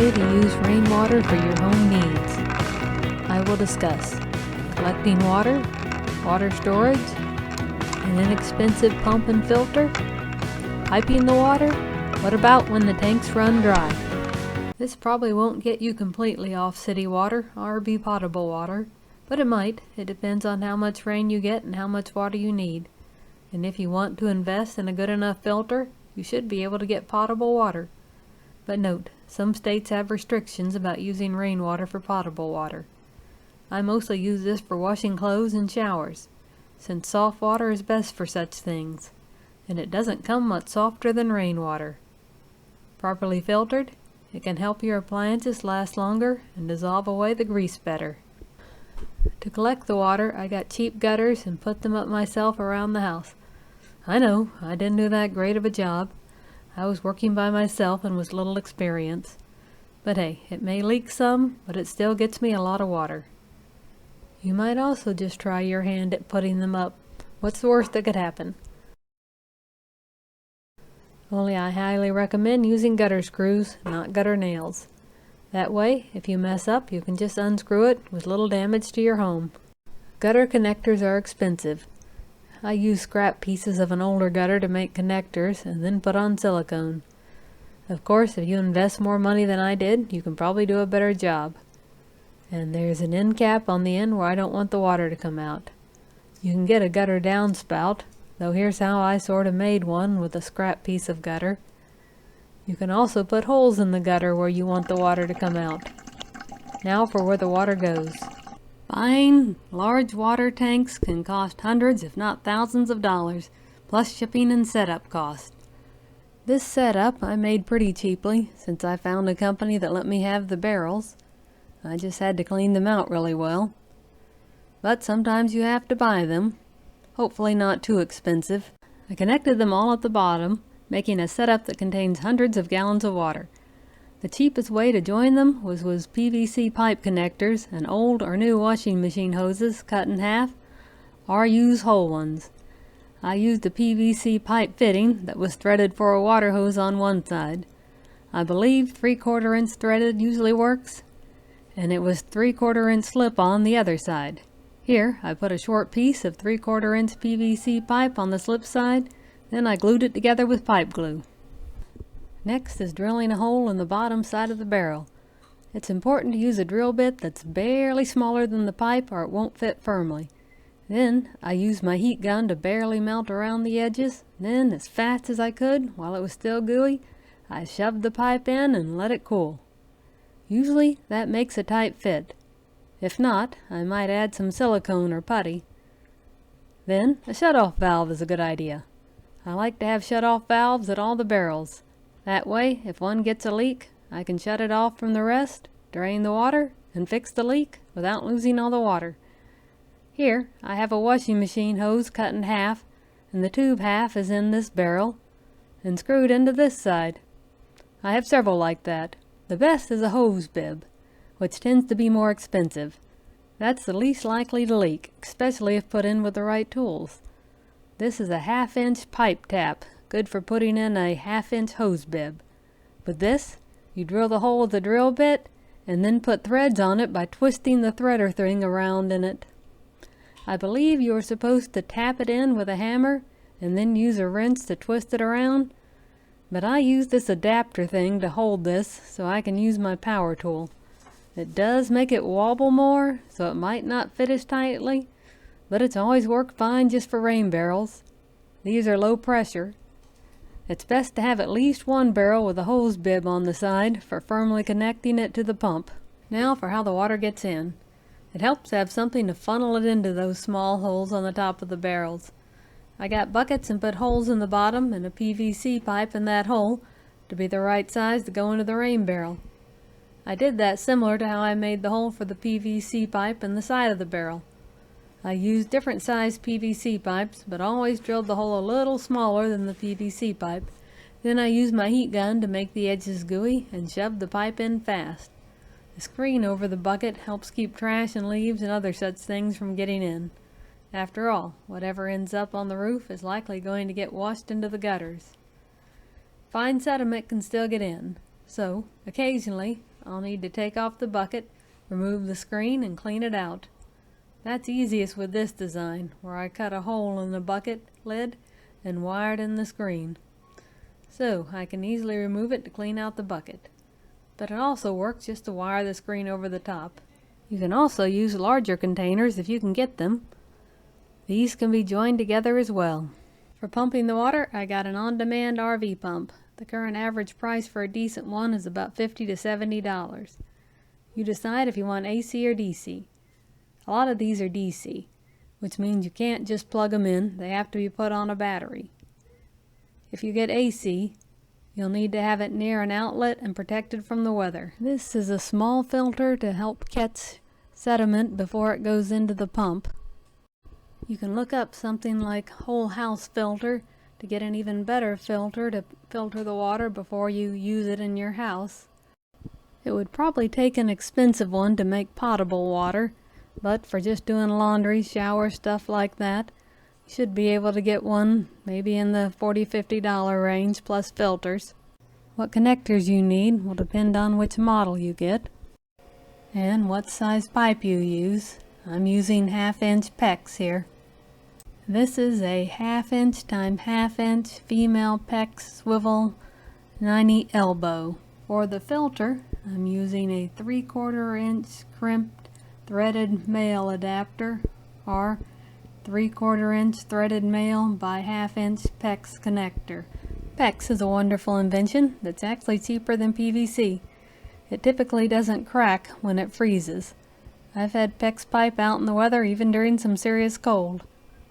way to use rainwater for your home needs. I will discuss collecting water, water storage, an inexpensive pump and filter, piping the water. What about when the tanks run dry? This probably won't get you completely off city water or be potable water, but it might. It depends on how much rain you get and how much water you need. And if you want to invest in a good enough filter, you should be able to get potable water. But note, some states have restrictions about using rainwater for potable water. I mostly use this for washing clothes and showers, since soft water is best for such things, and it doesn't come much softer than rainwater. Properly filtered, it can help your appliances last longer and dissolve away the grease better. To collect the water, I got cheap gutters and put them up myself around the house. I know, I didn't do that great of a job. I was working by myself and with little experience. But hey, it may leak some, but it still gets me a lot of water. You might also just try your hand at putting them up. What's the worst that could happen? Only I highly recommend using gutter screws, not gutter nails. That way, if you mess up, you can just unscrew it with little damage to your home. Gutter connectors are expensive. I use scrap pieces of an older gutter to make connectors and then put on silicone. Of course, if you invest more money than I did, you can probably do a better job. And there's an end cap on the end where I don't want the water to come out. You can get a gutter downspout, though here's how I sort of made one with a scrap piece of gutter. You can also put holes in the gutter where you want the water to come out. Now for where the water goes. Buying large water tanks can cost hundreds if not thousands of dollars, plus shipping and setup costs. This setup I made pretty cheaply, since I found a company that let me have the barrels. I just had to clean them out really well. But sometimes you have to buy them. Hopefully not too expensive. I connected them all at the bottom, making a setup that contains hundreds of gallons of water. The cheapest way to join them was PVC pipe connectors and old or new washing machine hoses cut in half, or use whole ones. I used a PVC pipe fitting that was threaded for a water hose on one side. I believe 3/4 inch threaded usually works, and it was 3/4 inch slip on the other side. Here, I put a short piece of 3/4 inch PVC pipe on the slip side, then I glued it together with pipe glue. Next is drilling a hole in the bottom side of the barrel. It's important to use a drill bit that's barely smaller than the pipe or it won't fit firmly. Then, I used my heat gun to barely melt around the edges, then as fast as I could, while it was still gooey, I shoved the pipe in and let it cool. Usually, that makes a tight fit. If not, I might add some silicone or putty. Then, a shut-off valve is a good idea. I like to have shut-off valves at all the barrels. That way, if one gets a leak, I can shut it off from the rest, drain the water, and fix the leak without losing all the water. Here, I have a washing machine hose cut in half, and the tube half is in this barrel, and screwed into this side. I have several like that. The best is a hose bib, which tends to be more expensive. That's the least likely to leak, especially if put in with the right tools. This is a 1/2 inch pipe tap, good for putting in a 1/2 inch hose bib. With this, you drill the hole with a drill bit, and then put threads on it by twisting the threader thing around in it. I believe you are supposed to tap it in with a hammer, and then use a wrench to twist it around, but I use this adapter thing to hold this so I can use my power tool. It does make it wobble more, so it might not fit as tightly, but it's always worked fine just for rain barrels. These are low pressure. It's best to have at least one barrel with a hose bib on the side for firmly connecting it to the pump. Now for how the water gets in. It helps to have something to funnel it into those small holes on the top of the barrels. I got buckets and put holes in the bottom and a PVC pipe in that hole to be the right size to go into the rain barrel. I did that similar to how I made the hole for the PVC pipe in the side of the barrel. I used different sized PVC pipes, but always drilled the hole a little smaller than the PVC pipe. Then I used my heat gun to make the edges gooey and shoved the pipe in fast. The screen over the bucket helps keep trash and leaves and other such things from getting in. After all, whatever ends up on the roof is likely going to get washed into the gutters. Fine sediment can still get in, so occasionally I'll need to take off the bucket, remove the screen, and clean it out. That's easiest with this design, where I cut a hole in the bucket lid and wired in the screen. So I can easily remove it to clean out the bucket. But it also works just to wire the screen over the top. You can also use larger containers if you can get them. These can be joined together as well. For pumping the water, I got an on-demand RV pump. The current average price for a decent one is about $50 to $70. You decide if you want AC or DC. A lot of these are DC, which means you can't just plug them in. They have to be put on a battery. If you get AC, you'll need to have it near an outlet and protected from the weather. This is a small filter to help catch sediment before it goes into the pump. You can look up something like whole house filter to get an even better filter to filter the water before you use it in your house. It would probably take an expensive one to make potable water, but for just doing laundry, shower, stuff like that, you should be able to get one maybe in the $40 to $50 range plus filters. What connectors you need will depend on which model you get and what size pipe you use. I'm using 1/2-inch PEX here. This is a 1/2-inch x 1/2-inch female PEX swivel 90 elbow. For the filter, I'm using a 3/4-inch crimped threaded male adapter or 3/4-inch threaded male by 1/2-inch PEX connector. PEX is a wonderful invention that's actually cheaper than PVC. It typically doesn't crack when it freezes. I've had PEX pipe out in the weather even during some serious cold.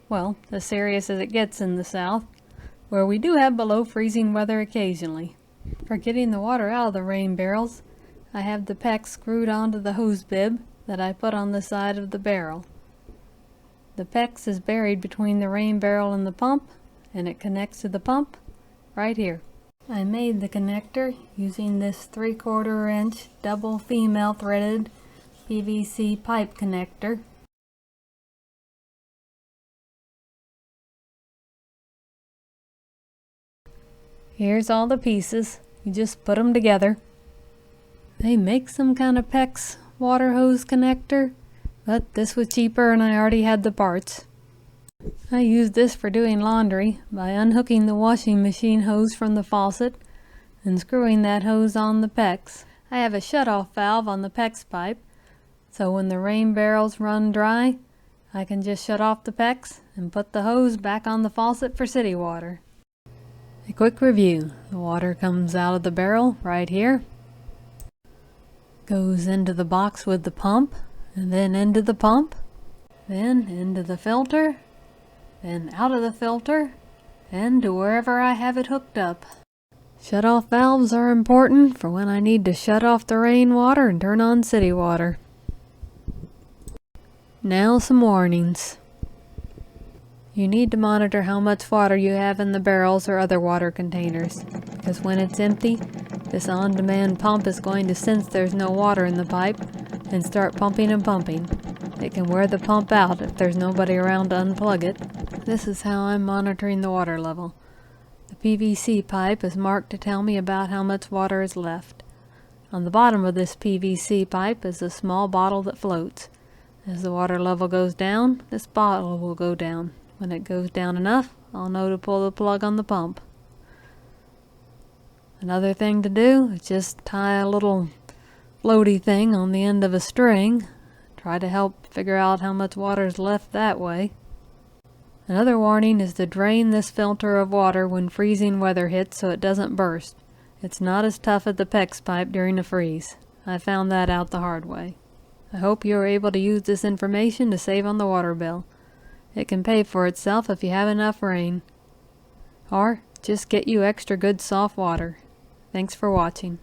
Well, as serious as it gets in the south, where we do have below freezing weather occasionally. For getting the water out of the rain barrels, I have the PEX screwed onto the hose bib that I put on the side of the barrel. The PEX is buried between the rain barrel and the pump, and it connects to the pump right here. I made the connector using this 3/4-inch double female threaded PVC pipe connector. Here's all the pieces. You just put them together. They make some kind of PEX water hose connector, but this was cheaper and I already had the parts. I used this for doing laundry by unhooking the washing machine hose from the faucet and screwing that hose on the PEX. I have a shutoff valve on the PEX pipe, so when the rain barrels run dry, I can just shut off the PEX and put the hose back on the faucet for city water. A quick review. The water comes out of the barrel right here, goes into the box with the pump, and then into the pump, then into the filter, then out of the filter, and to wherever I have it hooked up. Shut-off valves are important for when I need to shut off the rainwater and turn on city water. Now some warnings. You need to monitor how much water you have in the barrels or other water containers, because when it's empty, this on-demand pump is going to sense there's no water in the pipe and start pumping and pumping. It can wear the pump out if there's nobody around to unplug it. This is how I'm monitoring the water level. The PVC pipe is marked to tell me about how much water is left. On the bottom of this PVC pipe is a small bottle that floats. As the water level goes down, this bottle will go down. When it goes down enough, I'll know to pull the plug on the pump. Another thing to do is just tie a little floaty thing on the end of a string. Try to help figure out how much water is left that way. Another warning is to drain this filter of water when freezing weather hits so it doesn't burst. It's not as tough as the PEX pipe during a freeze. I found that out the hard way. I hope you are able to use this information to save on the water bill. It can pay for itself if you have enough rain. Or just get you extra good soft water. Thanks for watching.